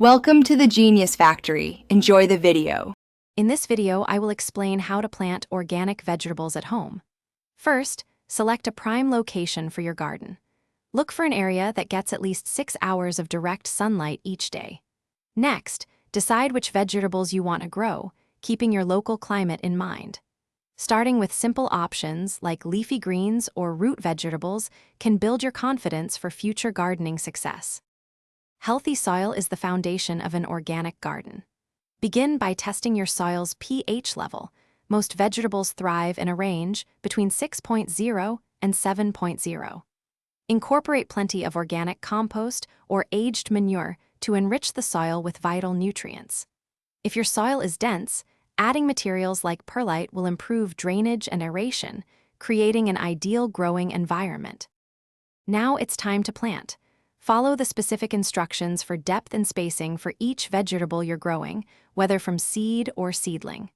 Welcome to the Genius Factory. Enjoy the video. In this video, I will explain how to plant organic vegetables at home. First, select a prime location for your garden. Look for an area that gets at least 6 hours of direct sunlight each day. Next, decide which vegetables you want to grow, keeping your local climate in mind. Starting with simple options like leafy greens or root vegetables can build your confidence for future gardening success. Healthy soil is the foundation of an organic garden. Begin by testing your soil's pH level. Most vegetables thrive in a range between 6.0 and 7.0. Incorporate plenty of organic compost or aged manure to enrich the soil with vital nutrients. If your soil is dense, adding materials like perlite will improve drainage and aeration, creating an ideal growing environment. Now it's time to plant. Follow the specific instructions for depth and spacing for each vegetable you're growing, whether from seed or seedling.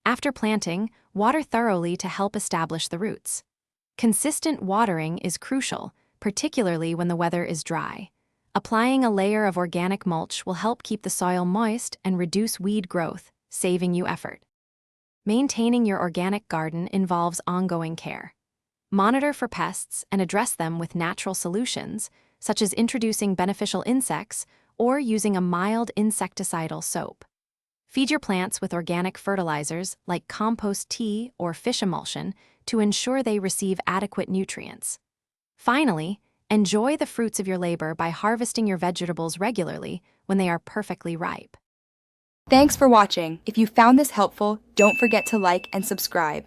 After planting, water thoroughly to help establish the roots. Consistent watering is crucial, particularly when the weather is dry. Applying a layer of organic mulch will help keep the soil moist and reduce weed growth, saving you effort. Maintaining your organic garden involves ongoing care. Monitor for pests and address them with natural solutions, such as introducing beneficial insects or using a mild insecticidal soap. Feed your plants with organic fertilizers like compost tea or fish emulsion to ensure they receive adequate nutrients. Finally, enjoy the fruits of your labor by harvesting your vegetables regularly when they are perfectly ripe. Thanks for watching. If you found this helpful, don't forget to like and subscribe.